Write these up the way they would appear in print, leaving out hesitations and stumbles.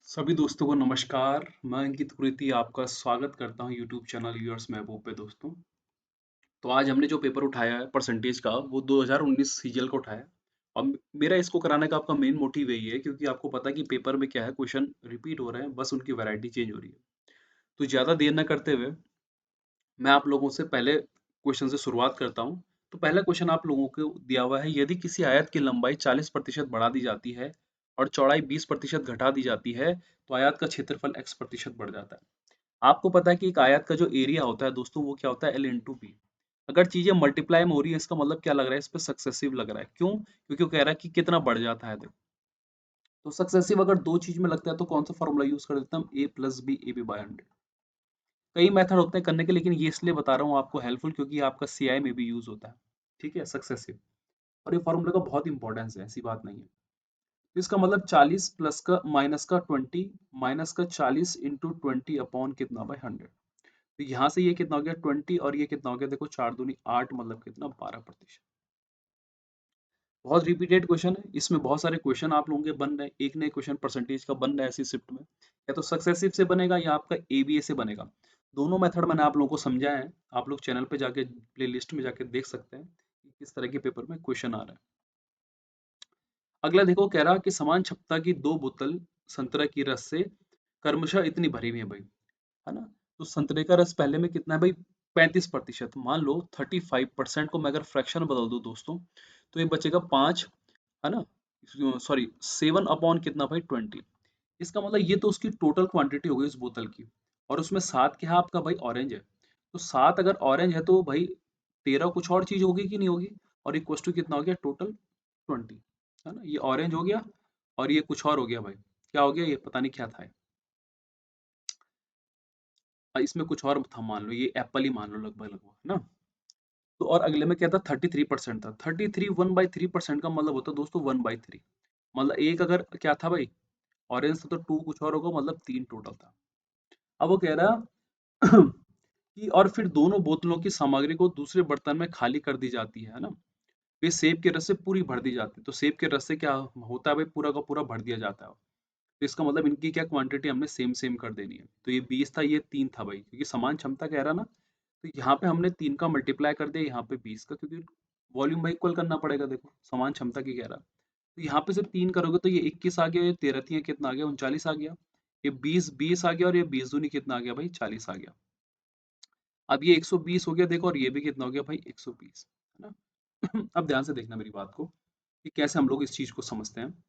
सभी दोस्तों को नमस्कार। मैं अंकित कुरेती आपका स्वागत करता हूं यूट्यूब चैनल यूअर्स महबूब पे। दोस्तों, तो आज हमने जो पेपर उठाया है परसेंटेज का, वो 2019 सीजीएल का उठाया है। और मेरा इसको कराने का आपका मेन मोटिव यही है क्योंकि आपको पता है कि पेपर में क्या है, क्वेश्चन रिपीट हो रहे हैं, बस उनकी वैरायटी चेंज हो रही है। तो ज़्यादा देर न करते हुए मैं आप लोगों से पहले क्वेश्चन से शुरुआत करता हूँ। तो पहला क्वेश्चन आप लोगों को दिया हुआ है, यदि किसी आयत की लंबाई 40% बढ़ा दी जाती है और चौड़ाई 20% घटा दी जाती है, तो आयत का क्षेत्रफल x% बढ़ जाता है। आपको पता है कि एक आयत का जो एरिया होता है दोस्तों, वो क्या होता है, एल इंटू बी। अगर चीजें मल्टीप्लाई में हो रही है, इसका मतलब क्या लग रहा है, इस पे सक्सेसिव लग रहा है। क्यों? क्योंकि वो कह रहा है कि कितना बढ़ जाता है। देखो, तो सक्सेसिव अगर दो चीज में लगता है तो कौन सा फॉर्मूला यूज कर देता हम, A plus B, A B by 100। कई मेथड होते हैं करने के, लेकिन ये इसलिए बता रहा हूँ आपको हेल्पफुल क्योंकि ये आपका सीआई में भी यूज होता है। ठीक है, सक्सेसिव। और ये फॉर्मूले का बहुत इंपॉर्टेंस है, ऐसी बात नहीं है। तो इसका मतलब 40 प्लस का माइनस का 20 माइनस का 40 इंटू 20 अपॉन कितना, बाय 100। तो यहाँ से ये कितना हो गया 20, और ये कितना हो गया, देखो 4 दूनी 8, मतलब कितना, 12%। बहुत रिपीटेड क्वेश्चन है, इसमें बहुत सारे क्वेश्चन आप लोगों के बन रहे हैं। एक नए क्वेश्चन परसेंटेज का बन रहा है ऐसी शिफ्ट में, या तो सक्सेसिव से बनेगा या आपका एबीए से बनेगा। दोनों मेथड मैंने आप लोगों को समझाया है। आप लोग चैनल पे जाके प्ले लिस्ट में जाके देख सकते हैं कि किस तरह के पेपर में क्वेश्चन आ रहा है। अगला देखो, कह रहा कि समान क्षमता की दो बोतल संतरा की रस से क्रमशः इतनी भरी हुई है भाई, है ना। तो संतरे का रस पहले में कितना है भाई, 35%। मान लो 35% को मैं अगर फ्रैक्शन में बदल दूं दोस्तों, तो ये बचेगा 5, है ना। सॉरी, 7 अपॉन कितना भाई, 20। इसका मतलब ये तो उसकी टोटल क्वांटिटी हो गई उस बोतल की। और उसमें 7 क्या है आपका भाई, ऑरेंज है। तो 7 अगर ऑरेंज है तो भाई 13 कुछ और चीज होगी कि नहीं होगी। और इक्वल टू कितना हो गया, टोटल 20, है ना। ये ऑरेंज हो गया और ये कुछ और हो गया भाई। क्या हो गया, ये पता नहीं क्या था। इसमें कुछ और था, मान लो ये एप्पल ही मान लो, लगभग लगभग, है ना। तो और अगले में क्या था, 33% था। 33 1/3% का मतलब होता है दोस्तों 1/3। मतलब एक अगर क्या था भाई, ऑरेंज था, तो 2 कुछ और होगा, मतलब 3 टोटल था। अब वो कह रहा कि और फिर दोनों बोतलों की सामग्री को दूसरे बर्तन में खाली कर दी जाती है ना। फिर सेब के रस से पूरी भर दी जाती है। तो सेब के रस से क्या होता है भाई, पूरा का पूरा भर दिया जाता है। तो इसका मतलब इनकी क्या क्वांटिटी हमने सेम सेम कर देनी है। तो ये 20 था, ये 3 था भाई, क्योंकि समान क्षमता कह रहा ना। तो यहाँ पे हमने 3 का मल्टीप्लाई कर दिया, यहाँ पे 20 का, क्योंकि वॉल्यूम भाई इक्वल करना पड़ेगा। देखो समान क्षमता की कह रहा। तो यहाँ पे सिर्फ 3 करोगे तो ये 21 आ गया, ये 13 3 कितना आ गया, 39 आ गया। ये 20 20 आ गया, और ये 20 दूनी कितना आ गया भाई, 40 आ गया। अब ये 120 हो गया देखो, और ये भी कितना हो गया भाई, 120, है ना। अब ध्यान से देखना मेरी बात को कि कैसे हम लोग इस चीज को समझते हैं।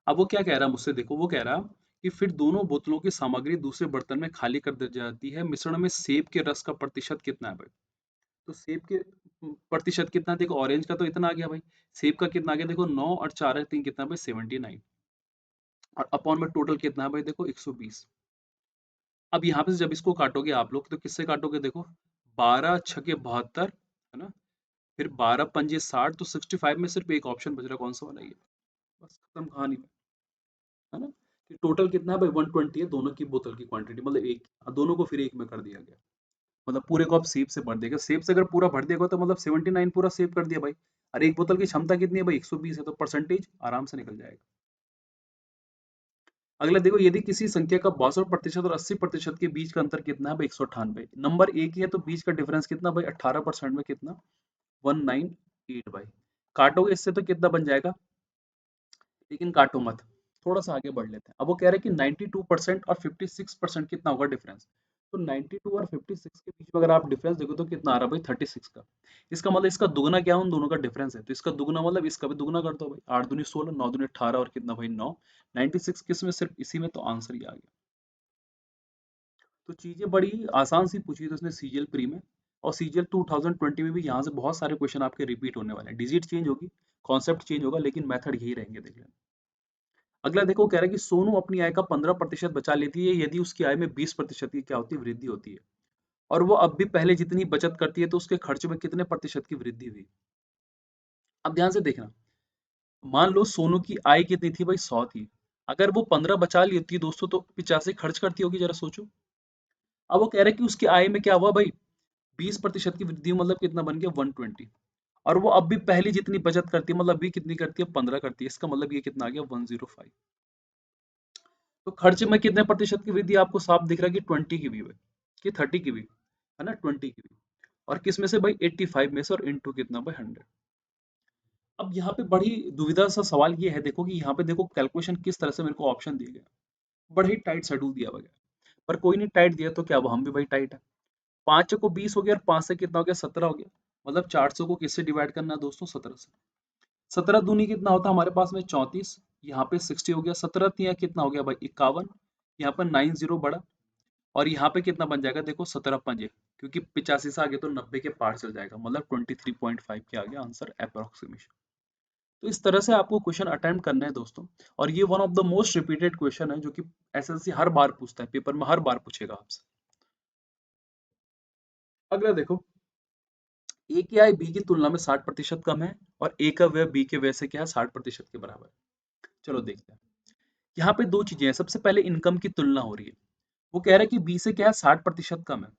अब वो क्या कह रहा है मुझसे, देखो वो कह रहा कि फिर दोनों बोतलों की सामग्री दूसरे बर्तन में खाली कर दी जाती है। मिश्रण में सेब के रस का प्रतिशत कितना है भाई। तो सेब के प्रतिशत कितना, देखो ऑरेंज का तो इतना आ गया भाई। सेब का कितना आ गया, देखो 9 और 4 3 कितना भाई, 79। और अपॉन में टोटल कितना है भाई, देखो 120। अब यहाँ पे से जब इसको काटोगे आप लोग, तो किससे काटोगे, देखो 12 छके 72, है ना। फिर 12 पंजे 60, तो 65 में सिर्फ एक ऑप्शन बच रहा है, कौन सा वाला, ये। बस खत्म कहानी, है ना। कि टोटल कितना है भाई, 120 है दोनों की बोतल की क्वांटिटी, मतलब एक, दोनों को फिर एक में कर दिया गया। मतलब पूरे को आप सेब से भर देगा। सेब से अगर पूरा भर देगा तो मतलब 79 पूरा सेब कर दिया भाई। और एक बोतल की क्षमता कितनी है भाई, 120 है, तो परसेंटेज आराम से निकल जाएगा। अगला देखो, यदि किसी संख्या का 62% और 80% के बीच का अंतर कितना है भाई, 198। नंबर एक ही है तो बीच का डिफरेंस कितना भाई, 18% में कितना, 198 भाई। काटोगे इससे तो कितना बन जाएगा, लेकिन काटो मत, थोड़ा सा आगे बढ़ लेते हैं। अब वो कह रहे हैं कि 92% और 56% कितना होगा डिफरेंस। तो 92 और 56 के बीच में अगर आप डिफरेंस देखो तो कितना आ रहा है भाई, 36 का। इसका मतलब इसका दुगना क्या है, उन दोनों का डिफरेंस है, तो इसका दुगना मतलब इसका भी दुगना कर दो भाई। 8 दूनी 16, 9 दूनी 18, और कितना भाई 9। 96 किस में, सिर्फ इसी में, तो आंसर ही आ गया। तो चीजें बड़ी आसान सी पूछी थी उसने सीजीएल प्री में। और सीजीएल 2020 में भी यहाँ से बहुत सारे क्वेश्चन आपके रिपीट होने वाले हैं। डिजिट चेंज होगी, कॉन्सेप्ट चेंज होगा, लेकिन मेथड यही रहेंगे, देख लेना। अगला देखो, कह रहा है कि सोनू अपनी आय का 15% बचा लेती है यदि उसकी आय में 20% की क्या होती है, वृद्धि होती है। और वो अब भी पहले जितनी बचत करती है, तो उसके खर्च में कितने प्रतिशत की वृद्धि हुई। अब ध्यान से देखना, मान लो सोनू की आय कितनी थी भाई, 100 थी। अगर वो 15 बचा लेती है दोस्तों, तो 85 खर्च करती होगी, जरा सोचो। अब वो कह रहा है कि उसकी आय में क्या हुआ भाई, 20% की वृद्धि, मतलब कितना बन गया, 120। और वो अब भी पहली जितनी बचत करती है, मतलब अभी कितनी करती है, 15 करती है। इसका मतलब ये कितना आ गया, 105। तो खर्च में कितने प्रतिशत की वृद्धि आपको साफ दिख रहा है कि 20 की भी है कि 30 की भी है ना, 20 की भी। और किस में से भाई 85 में से, और इनटू कितना भाई 100। अब यहाँ पे बड़ी दुविधा सा सवाल ये है, देखो कि यहाँ पे देखो कैलकुलेशन किस तरह से मेरे को ऑप्शन दिए गए, बड़े ही टाइट शेड्यूल दिया हुआ है। पर कोई नहीं, टाइट दिया तो क्या, अब हम भी भाई टाइट है। 5 को 20 हो गया और 5 से कितना हो गया 17 हो गया। मतलब 400 को किससे डिवाइड करना है दोस्तों, 17 से। 17 दूनी कितना होता है हमारे पास में 34, यहाँ पे 60 हो गया, 17 तिया कितना हो गया भाई 51, यहाँ पर 90 बड़ा, और यहाँ पे कितना बन जाएगा देखो 17 पंजे, क्योंकि 85 से आगे तो 90 के पार चल जाएगा, मतलब 23.5 के आगे आंसर अप्रोक्सीमेशन। तो इस तरह से आपको क्वेश्चन अटेम्प्ट करना है दोस्तों। और ये one of the most repeated question है, जो कि एसएससी हर बार पूछता है, पेपर में हर बार पूछेगा आपसे। अगला देखो, ए की आय बी की तुलना में 60% कम है, और ए का व्यय बी के व्यय से क्या है 60% के बराबर है। चलो देखते हैं। यहाँ पे दो चीजें हैं, सबसे पहले इनकम की तुलना हो रही है। वो कह रहा है कि बी से क्या है 60% कम है।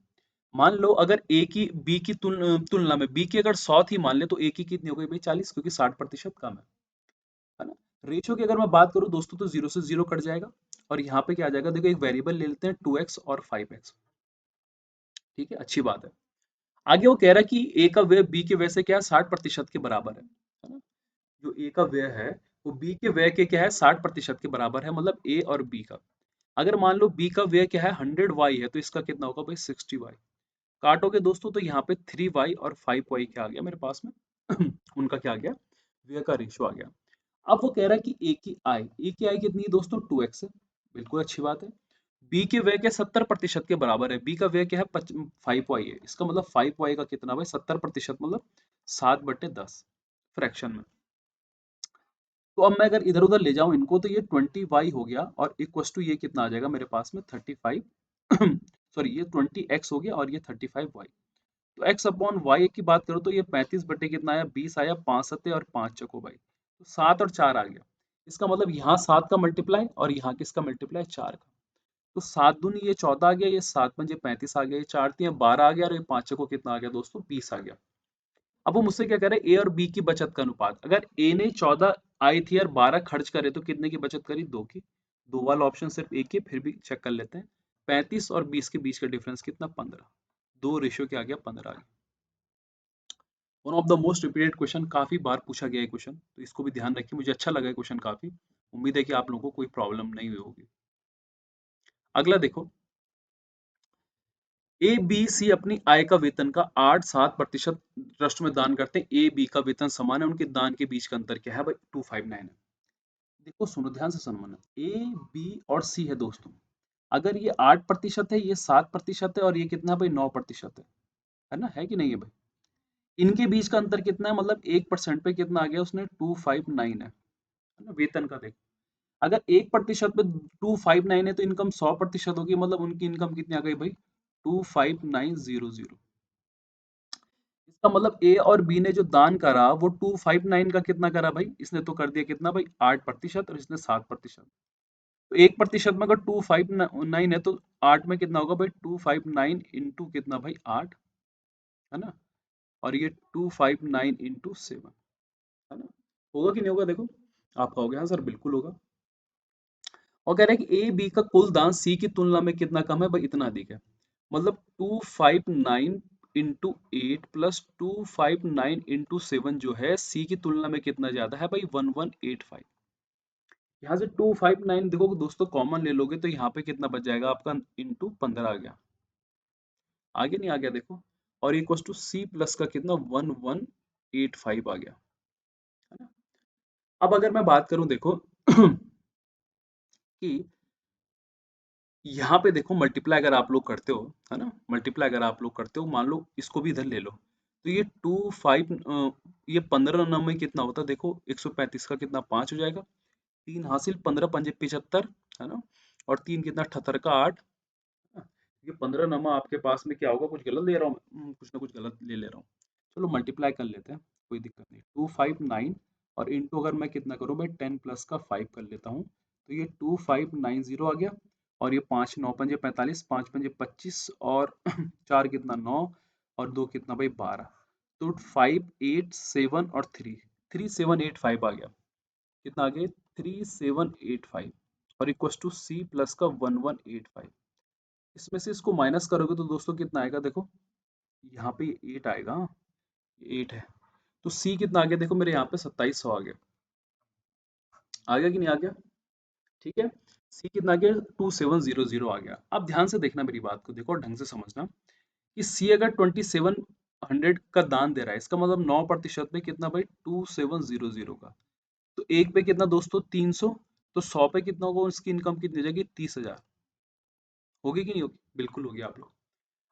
मान लो अगर ए की बी की तुलना में बी की अगर 100 थी मान ले, तो ए की कितनी हो गई भाई 40, क्योंकि 60% कम है ना। रेशियो की अगर मैं बात करूं दोस्तों, तो जीरो से जीरो कट जाएगा, और यहाँ पे क्या आ जाएगा, देखो एक वेरिएबल ले लेते हैं 2x और 5x। ठीक है, अच्छी बात है। आगे वो कह रहा है कि ए का व्यय बी के व्यय से क्या है 60% के बराबर है ना। जो ए का व्यय है वो बी के व्यय के क्या है 60% के बराबर है, मतलब ए और बी का। अगर मान लो बी का व्यय क्या है 100y है, तो इसका कितना होगा भाई 60y। काटोगे दोस्तों तो यहाँ पे 3y और 5y क्या आ गया मेरे पास में उनका क्या आ गया, व्यय का रेशियो आ गया। अब वो कह रहा है कि ए की आई कितनी है दोस्तों 2x है, बिल्कुल अच्छी बात है। बी के व्यय के 70% के बराबर है, बी का व्यय क्या है 5y है, इसका मतलब 5y का कितना भाई 70%, मतलब 7/10 फ्रैक्शन में। तो अब मैं अगर इधर उधर ले जाऊं इनको, तो ये 20y हो गया, और इक्वस टू ये कितना आ जाएगा मेरे पास में 35 सॉरी ये 20x हो गया, और ये 35y। तो x अपॉन वाई की बात करो तो ये 35 बटे कितना आया 20 आया, 5 सत्ते और 5 चको भाई, तो 7 और 4 आ गया। इसका मतलब यहाँ 7 का मल्टीप्लाई और यहाँ किसका मल्टीप्लाई 4 का। तो 7 दूनी ये 14 आ गया, ये 7 पंजे 35 आ गया, ये 4 तियां 12 आ गया, और ये 5 चको कितना आ गया दोस्तों 20 आ गया। अब वो मुझसे क्या कह रहे हैं, ए और बी की बचत का अनुपात। अगर ए ने 14 आई थी और 12 खर्च करे, तो कितने की बचत करी, 2 की। दो वाला ऑप्शन सिर्फ एक ही, फिर भी चेक कर लेते हैं। 35 और 20 के बीच का डिफरेंस कितना 15, दो रेशियो क्या आ गया 15 आ गया। One of the most repeated question, काफी बार पूछा गया है क्वेश्चन, तो इसको भी ध्यान रखिए। मुझे अच्छा लगा है क्वेश्चन काफी, उम्मीद है कि आप लोगों को कोई प्रॉब्लम नहीं हुई होगी। अगला देखो, ए बी सी अपनी आय का वेतन का 8-7% ट्रस्ट में दान करते हैं। ए बी का वेतन समान है, उनके दान के बीच का अंतर क्या है भाई 259 है। देखो सुनो ध्यान से सुनो ना, ए बी और सी है दोस्तों। अगर ये 8% है, ये 7% है, और ये कितना है भाई 9% है ना, है कि नहीं है भाई। इनके बीच का अंतर कितना है, मतलब 1% पे कितना आ गया उसने 259 है ना, वेतन का देखो। अगर 1% पे 259 है, तो इनकम 100% होगी, मतलब उनकी इनकम कितनी आ गई भाई 25900। इसका मतलब ए और बी ने जो दान करा वो 259 का कितना करा भाई, इसने तो कर दिया कितना भाई 8%, और इसने 7%। तो 1% में अगर 259 है, तो 8 में कितना होगा भाई 259 इंटू कितना भाई 8 है ना, और ये 259 इंटू 7 है ना। होगा कि नहीं होगा देखो, आपका हो गया आंसर, बिल्कुल होगा। और कह रहा है कि ए बी का कुल दान सी की तुलना में कितना कम है भाई, इतना अधिक है। मतलब 259 इंटू 8 प्लस 259 इंटू 7 जो है सी की तुलना में कितना ज्यादा है भाई 1185। यहाँ से 259 देखो दोस्तों कॉमन ले लोगे, तो यहाँ पे कितना बच जाएगा आपका इंटू 15 आ गया, आगे नहीं आ गया देखो। और इक्वस टू सी प्लस का कितना 1185 आ गया, है ना। अब अगर मैं बात करूं देखो कि यहाँ पे देखो मल्टीप्लाई अगर आप लोग करते हो, है ना, मल्टीप्लाई अगर आप लोग करते हो, मान लो इसको भी इधर ले लो, तो ये ये 15 में कितना होता है देखो, 135 का कितना 5 हो जाएगा, 3 हासिल 15 पंजे 75 है ना, और 3 कितना 78 का 8। ये 15 आपके पास में क्या होगा, कुछ गलत ले रहा हूँ कुछ ना कुछ गलत ले ले रहा हूँ। चलो मल्टीप्लाई कर लेते हैं, कोई दिक्कत नहीं। 259 और इंटू अगर मैं कितना करूँ भाई 10 प्लस का 5 कर लेता हूँ, तो ये 2590 आ गया। और ये 5 9 पंजे 45, 5 पंजे 25, और 4 कितना 9, और 2 कितना भाई 12। तो 587 और 3 3785 आ गया, कितना आ गया 3785। और इक्वल टू सी प्लस का 1185। इसमें से इसको माइनस करोगे तो दोस्तों कितना आएगा, देखो यहाँ पे 8 आएगा, 8 है। तो सी कितना आ गया, देखो मेरे यहाँ पे 2700 आ गया। आ गया कि नहीं आ गया? ठीक है। सी कितना आ गया, 2700 आ गया। अब ध्यान से देखना मेरी बात को, देखो और ढंग से समझना कि सी अगर 2700 का दान दे रहा है, इसका मतलब 9% में कितना भाई, 2700 का। तो एक पे कितना दोस्तों, 300। तो 100 पे कितना होगा, उसकी इनकम कितनी हो जाएगी, 30,000। होगी कि नहीं होगी? बिल्कुल होगी आप लोग।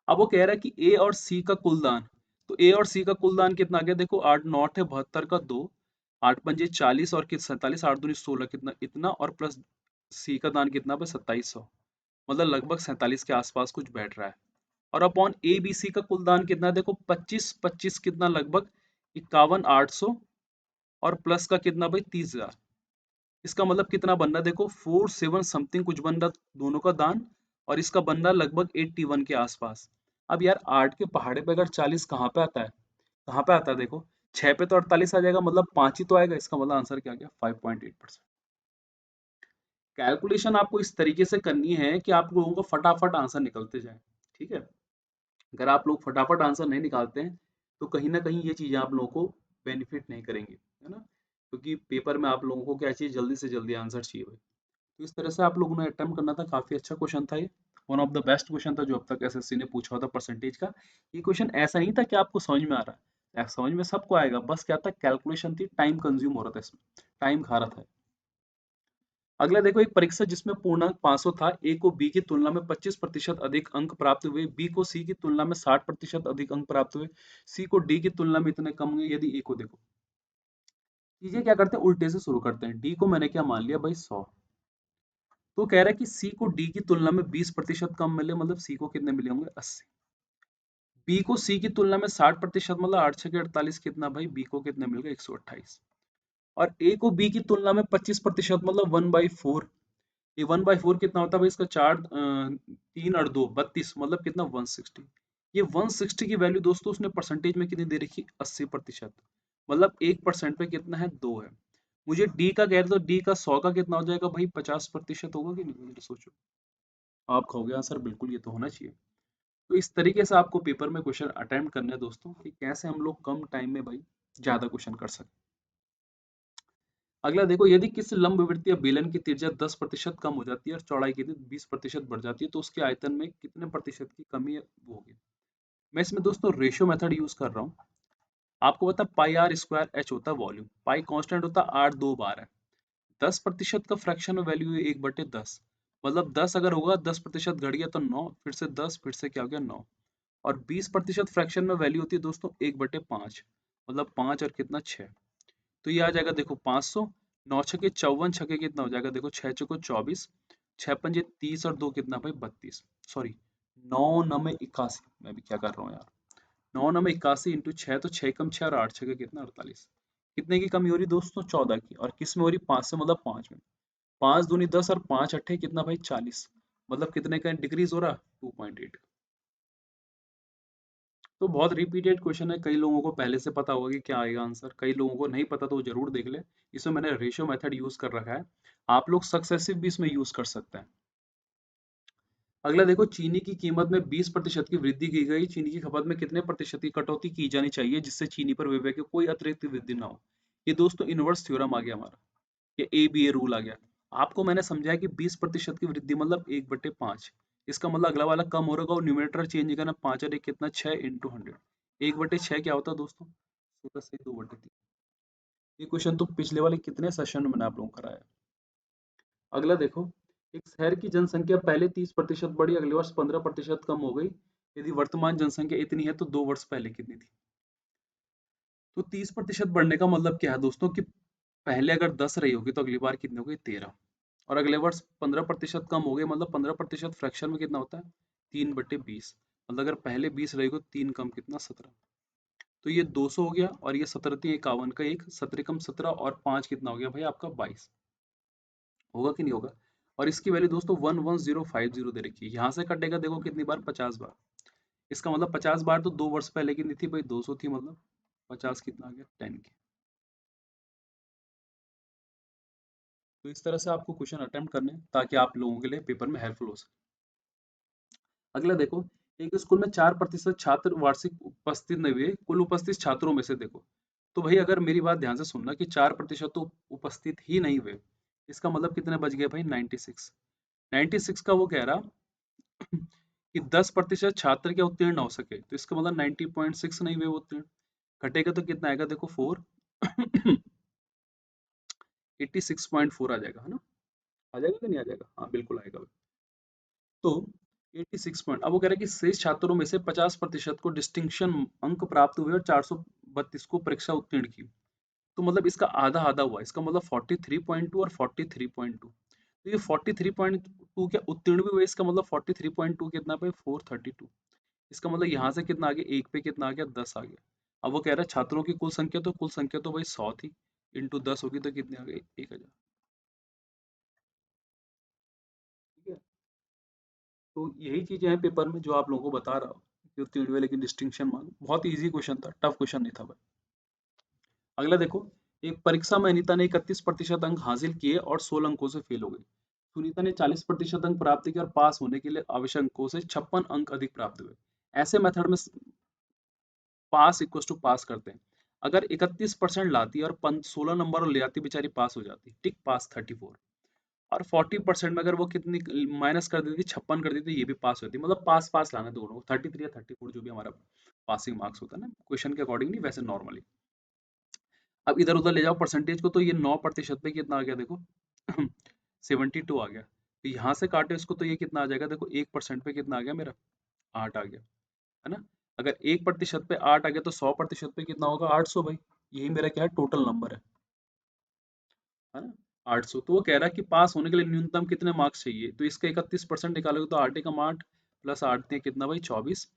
अब वो कह रहा है कि ए और सी का कुल दान। तो ए और सी का कुल दान कितना आ गया, देखो 8 नॉट है 72 का 2, 8 पंजे 40 और कित 47, 8 दूनी 16, कितना इतना, और प्लस सी का दान कितना पे 2700, मतलब लगभग 47 के आसपास कुछ बैठ रहा है। और अपॉन ए बी सी का कुल दान कितना है, देखो 25 25 कितना, लगभग 51 800, और प्लस का कितना भाई 30,000। इसका मतलब कितना बन रहा है, देखो 47 समथिंग कुछ बन रहा दोनों का दान, और इसका बन रहा लगभग 81 के आसपास। अब यार 8 के पहाड़े पे अगर 40 कहाँ पे आता है, कहाँ पे आता है, देखो 6 पे तो 48 आ जाएगा, मतलब 5 ही तो आएगा। इसका मतलब आंसर क्या गया, 5.8%। कैलकुलेशन आपको इस तरीके से करनी है कि आप लोगों को फटाफट आंसर निकलते जाए। ठीक है। अगर आप लोग फटाफट आंसर नहीं निकालते हैं तो कहीं ना कहीं ये चीजें आप लोगों को बेनिफिट नहीं करेंगी, है ना? क्योंकि पेपर में आप लोगों को क्या चाहिए, जल्दी से जल्दी आंसर चाहिए भाई। तो इस तरह से आप लोगों ने अटेम्प्ट करना था, काफी अच्छा क्वेश्चन था ये। One of the best question था जो अब तक एसएससी ने पूछा था परसेंटेज का। ये क्वेश्चन ऐसा नहीं था कि आपको समझ में आ रहा है, समझ में सबको आएगा, बस क्या था, कैलकुलेशन थी, टाइम कंज्यूम हो रहा था इसमें, टाइम खा रहा था। अगला देखो, एक परीक्षा जिसमें पूर्णांक 500 था, ए को बी की तुलना में 25% अधिक अंक प्राप्त हुए, बी को सी की तुलना में 60% अधिक अंक प्राप्त हुए, सी को डी की तुलना में इतने कम हुए यदि ए को, देखो चीजें क्या करते हैं, उल्टे से शुरू करते हैं। डी को मैंने क्या मान लिया भाई, 100। तो कह रहा है कि सी को डी की तुलना में 20% कम मिले, मतलब सी को कितने मिले होंगे, 80। बी को सी की तुलना में 60%, मतलब 8 छके 48, कितना भाई, बी को कितने मिल गए, 128। और ए को बी की तुलना में 25%, मतलब 1/4। ये 1/4 कितना होता है भाई, इसका चार, 3 और 2 32, मतलब कितना, 160। ये 160 की वैल्यू दोस्तों उसने परसेंटेज में कितनी दे रखी, 80%। मतलब 1% पे कितना है, 2 है। मुझे डी का कह रहे तो डी का 100 का कितना हो जाएगा भाई, 50% होगा कि नहीं, जरा सोचो। आप कहोगे हाँ सर बिल्कुल ये तो होना चाहिए। तो इस तरीके से आपको पेपर में क्वेश्चन अटेम्प्ट करने हैं दोस्तों, कि कैसे हम लोग कम टाइम में भाई ज्यादा क्वेश्चन कर सकते। अगला देखो, यदि किसी लंबवृत्त या बेलन की त्रिज्या 10% कम हो जाती है और चौड़ाई की 20% बढ़ जाती है, तो उसके आयतन में कितने प्रतिशत की कमी होगी? मैं इसमें दोस्तों रेशियो मेथड यूज कर रहा हूँ। आपको पता पाई आर स्क्वायर एच होता है वॉल्यूम, पाई कांस्टेंट होता है, आर 2 बार है। 10% का फ्रैक्शन में वैल्यू है 1/10, मतलब 10 अगर होगा, 10% घट गया तो 9, फिर से 10, फिर से क्या हो गया, 9। और 20% फ्रैक्शन में वैल्यू होती है दोस्तों 1/5, मतलब 5 और कितना, 6। तो ये आ जाएगा देखो 500। 9 छके 54, छके कितना हो जाएगा, देखो 6 चौको 24, 6 पंजे 30 और 2 कितना भाई, 32। सॉरी, 9 9 81, मैं भी क्या कर रहा हूँ यार, 9 9 81 इंटू 6, तो 6 कम 6 और 8 छके कितना, 48। कितने की कमी हो रही दोस्तों, 14 की। और किस में हो रही, 5 से, मतलब 5 में। 5 दूनी 10 और 5 अट्ठे कितना भाई, 40। मतलब कितने का डिक्रीज हो रहा, 2.8। तो बहुत रिपीटेड क्वेश्चन है, कई लोगों को पहले से पता होगा कि क्या आएगा आंसर, कई लोगों को नहीं पता तो वो जरूर देख ले। इसमें मैंने रेशियो मेथड यूज कर रखा है, आप लोग सक्सेसिव भी इसमें यूज कर सकते हैं। अगला देखो, चीनी की कीमत में 20% की वृद्धि की गई, चीनी की खपत में कितने प्रतिशत की कटौती की जानी चाहिए जिससे चीनी पर व्यय की कोई अतिरिक्त वृद्धि ना हो? ये दोस्तों इनवर्स थ्योरम आ गया हमारा, ये ए बी ए रूल आ गया। आपको मैंने समझाया कि 20% की वृद्धि मतलब 1/5। इसका मतलब अगला वाला कम हो रहा और न्यूमरेटर चेंज करना, 5 और 1 कितना, 6 इंटू 100। 1/6 क्या होता है दोस्तों, 16 से 2/3। ये क्वेश्चन तो पिछले वाले कितने सेशन में मैंने आप लोगों को कराया। अगला देखो, एक शहर की जनसंख्या पहले 30% बढ़ी, अगले वर्ष 15% कम हो गई, यदि वर्तमान जनसंख्या इतनी है तो 2 वर्ष पहले कितनी थी? तो 30% बढ़ने का मतलब क्या है दोस्तों, कि पहले अगर 10 रही होगी तो अगली बार कितनी हो गई, 13। और अगले वर्ष 15% कम हो गए, मतलब 15% फ्रैक्शन में कितना होता है, 3/20। मतलब अगर पहले 20 रहेगी, 3 कम कितना, 17। तो ये 200 हो गया, और ये 17×51 का एक, 17 और 5 कितना हो गया भाई आपका, 22। होगा कि नहीं होगा? और इसकी वैल्यू दोस्तों 11050 दे रखी है, यहाँ से कटेगा देखो कितनी बार, 50 बार। इसका मतलब 50 बार तो 2 वर्ष पहले कितनी थी भाई, 200 थी, मतलब 50 कितना आ गया, 10 के। तो इस तरह से आपको क्वेश्चन अटेम्प्ट करने हैं ताकि आप लोगों के लिए पेपर में हेल्पफुल हो सके। अगला देखो, एक स्कूल में 4% छात्र वार्षिक उपस्थित नहीं हुए, कुल उपस्थित छात्रों में से देखो। तो भाई अगर मेरी बात ध्यान से सुनना कि 4% तो उपस्थित ही नहीं हुए, इसका मतलब कितने बच गए भाई? 96। 96 का वो कह रहा कि 10% छात्र क्या उत्तीर्ण हो सके, तो इसका मतलब 90.6 नहीं हुए वो उत्तीर्ण। घटेगा तो कितना आएगा देखो, 4। 86.4 आ जाएगा, है ना? आ जाएगा कि नहीं आ जाएगा? हाँ बिल्कुल आएगा। तो 86 पॉइंट, अब वो कह रहे हैं कि शेष छात्रों में से 50% को डिस्टिंक्शन अंक प्राप्त हुए और 432 को परीक्षा उत्तीर्ण की। तो मतलब इसका आधा आधा हुआ, इसका मतलब 43.2 और 43.2। तो ये 43.2 क्या उत्तीर्ण भी हुए, इसका मतलब 43.2 कितना पे 432। इसका मतलब यहाँ से कितना आ गया, एक पे कितना आ गया, 10 आ गया। अब वो कह रहा है छात्रों की कुल संख्या, तो कुल संख्या तो भाई 100 थी, इंटू 10 होगी तो कितनी आ गई, 1000। ठीक है, तो यही चीजें हैं पेपर में जो आप लोगों को बता रहा हूँ कि उत्तीर्ण हुए लेकिन डिस्टिंक्शन मांग। बहुत इजी क्वेश्चन था, टफ क्वेश्चन नहीं था भाई। अगला देखो, एक परीक्षा में अनीता ने 31% अंक हासिल किए और 16 अंकों से फेल हो गई। सुनीता ने 40% अंक प्राप्त किए और पास होने के लिए आवश्यक अंकों से 56 अंक अधिक प्राप्त हुए। ऐसे मेथड में पास इक्वल टू पास करते हैं। अगर 31% लाती और 16 नंबर और ले आती, बेचारी पास हो जाती, ठीक, पास 34। और 40% में अगर वो कितनी माइनस कर देती, 56 कर देती, ये भी पास होती। मतलब पास पास लाना दोनों, 33 या 34 जो भी हमारा पासिंग मार्क्स होता है ना, क्वेश्चन के अकॉर्डिंग नहीं, वैसे नॉर्मली। अब इधर उधर ले जाओ परसेंटेज को, तो ये 9% पे कितना आ गया देखो, 72 आ गया। तो यहाँ से काटे इसको तो ये कितना आ जाएगा देखो, 1% पे कितना आ गया मेरा, 8 आ गया, है ना? अगर 1% पे 8 आ गया तो 100% पे कितना होगा, 800 भाई। यही मेरा क्या है, टोटल नंबर है ना? 800। तो वो कह रहा है कि पास होने के लिए न्यूनतम कितने मार्क्स चाहिए, तो इसका 31% निकालोगे तो 8 एकम 8 प्लस 8 थे कितना भाई, 24।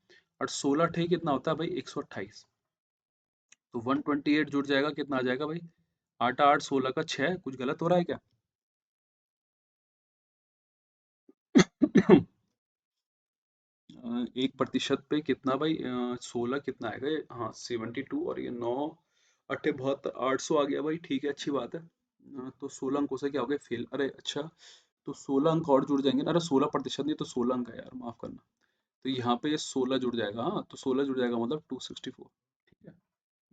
और 16 थे कितना होता है भाई, 128। तो 128 जुड़ जाएगा, कितना आ जाएगा भाई, 8 8 16 का 6। कुछ गलत हो रहा है क्या? 1% पे कितना भाई, 16 कितना आएगा ये? हाँ 72, और ये 9 अट्ठे 72, 800 आ गया भाई, ठीक है, अच्छी बात है। तो 16 अंकों से क्या हो गया, फेल। अरे अच्छा, तो 16 अंक और जुड़ जाएंगे ना, अरे 16% नहीं तो 16 अंक है यार, माफ करना। तो यहाँ पे ये 16 जुड़ जाएगा, हाँ तो 16 जुड़ जाएगा मतलब 264। ठीक है,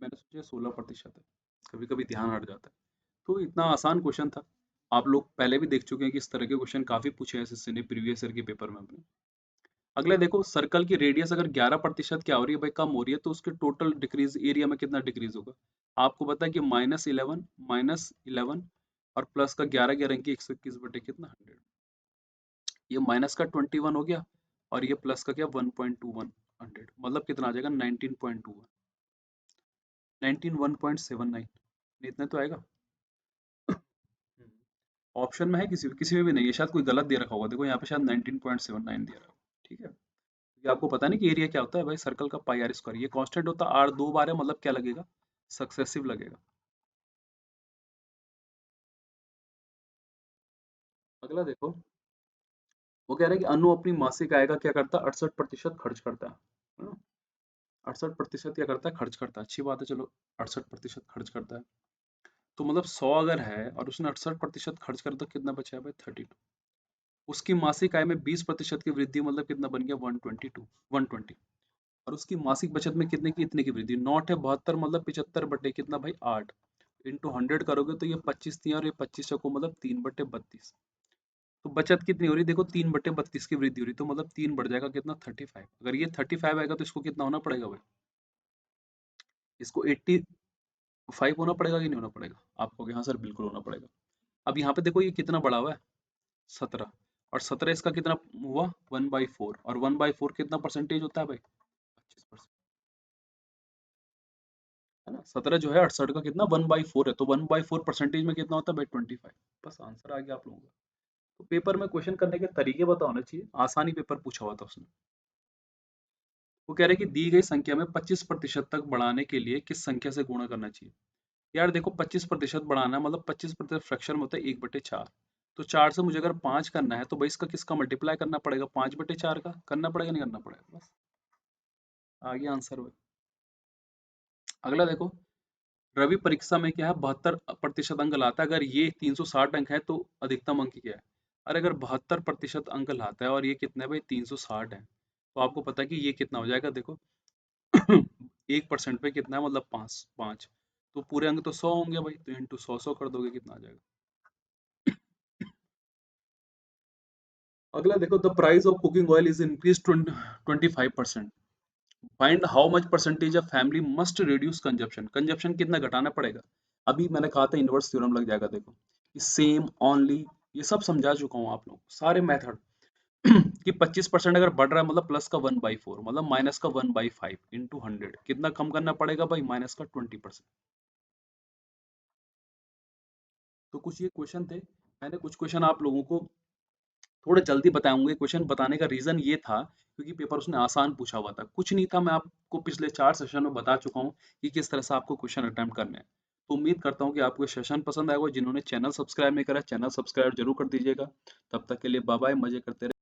मैंने सोचा 16% है, कभी कभी ध्यान हट जाता है। तो इतना आसान क्वेश्चन था, आप लोग पहले भी देख चुके हैं कि इस तरह के क्वेश्चन काफी पूछे हैं एसएससी ने प्रीवियस ईयर के पेपर में अपने। अगला देखो, सर्कल की रेडियस अगर 11% क्या हो रही है भाई, कम हो रही है, तो उसके टोटल डिक्रीज एरिया में कितना डिक्रीज होगा? आपको पता है कि -11 और प्लस का 11 11 की 121 बटे कितना 100। ये माइनस का 21 हो गया, और ये प्लस का क्या 1.21 100, मतलब कितना आ जाएगा 19.21, 191.79। इतना तो आएगा। ऑप्शन में है, किसी में भी नहीं है, शायद कोई गलत दे रखा होगा, देखो यहाँ पे शायद 19.79 दे रहा है। ठीक है, ये आपको पता नहीं कि एरिया क्या होता है भाई, सर्कल का पाई आर स्क्वायर, ये कांस्टेंट होता है, आर दो बार है मतलब क्या लगेगा, सक्सेसिव लगेगा। अगला देखो, वो कह रहा है कि अनु अपनी मासिक आय का क्या करता है, 68% खर्च करता है ना? 68% क्या करता है, खर्च करता है, अच्छी बात है, चलो 68% खर्च करता है। तो मतलब 100 अगर है और उसने 68% खर्च कर, तो कितना बचा है भाई, 32। उसकी मासिक आय में 20% की वृद्धि, मतलब कितना बन गया, 122, 120। और उसकी मासिक बचत में कितने की, इतने की वृद्धि, नॉट है 72, मतलब 75 बटे कितना भाई, 8। इंटू 100 करोगे तो ये 25 थी, और ये 25 को मतलब 3/32। तो बचत कितनी हो रही है देखो, 3/32 की वृद्धि हो रही, तो मतलब 3 बढ़ जाएगा कितना, 35। अगर ये 35 आएगा तो इसको कितना होना पड़ेगा भाई, इसको 85 होना पड़ेगा कि नहीं होना पड़ेगा? आप कहोगे हाँ सर बिल्कुल होना पड़ेगा। अब यहाँ पे देखो ये कितना बढ़ा हुआ है, 17। और 17 इसका कितना हुआ, 1/4। और 1/4 कितना परसेंटेज होता है भाई, 25%, है ना? 17 जो है 68 का कितना, 1/4 है, तो 1/4 परसेंटेज में कितना होता है भाई, 25। बस आंसर आ गया आप लोगों का। तो पेपर में क्वेश्चन करने के तरीके पता होने चाहिए, आसानी पेपर पूछा हुआ था उसने। वो कह रहे हैं कि दी गई संख्या में 25% तक बढ़ाने के लिए किस संख्या से गुणा करना चाहिए? यार देखो, 25% बढ़ाना है, मतलब 25% फ्रैक्शन में होता है 1/4। तो 4 से मुझे अगर 5 करना है, तो भाई इसका किसका मल्टीप्लाई करना पड़ेगा, 5/4 का करना पड़ेगा, नहीं करना पड़ेगा? बस आ गया आंसर भाई। अगला देखो, रवि परीक्षा में क्या है 72% अंक लाता है, अगर ये 360 अंक है तो अधिकतम अंक क्या है? अरे अगर 72% अंक लाता है और ये कितना है भाई 360 है, तो आपको पता है कि ये कितना हो जाएगा देखो 1% पे कितना है मतलब 5 तो पूरे अंक तो 100 होंगे भाई, तो इंटू 100 कर दोगे कितना आ जाएगा। अगला देखो the price of cooking oil is increase 25%। Find how much percentage of family must reduce consumption, consumption कितना घटाना पड़ेगा। अभी मैंने कहा था इनवर्स थ्योरम लग जाएगा देखो, सेम ओनली ये सब समझा चुका हूँ आप लोग सारे मेथड कि 25% अगर बढ़ रहा है मतलब प्लस का 1/4 मतलब माइनस का 1/5 इंटू 100 कितना कम करना पड़ेगा भाई माइनस का 20%। तो कुछ ये क्वेश्चन थे, मैंने कुछ क्वेश्चन आप लोगों को थोड़ा जल्दी बताऊंगे। क्वेश्चन बताने का रीजन ये था क्योंकि पेपर उसने आसान पूछा हुआ था, कुछ नहीं था, मैं आपको पिछले 4 सेशन में बता चुका हूँ कि किस तरह से आपको क्वेश्चन अटेम्प्ट करने हैं। तो उम्मीद करता हूँ कि आपको ये सेशन पसंद आएगा। जिन्होंने चैनल सब्सक्राइब नहीं करा चैनल सब्सक्राइब जरूर कर दीजिएगा। तब तक के लिए बाय बाय, मजे करते रहे।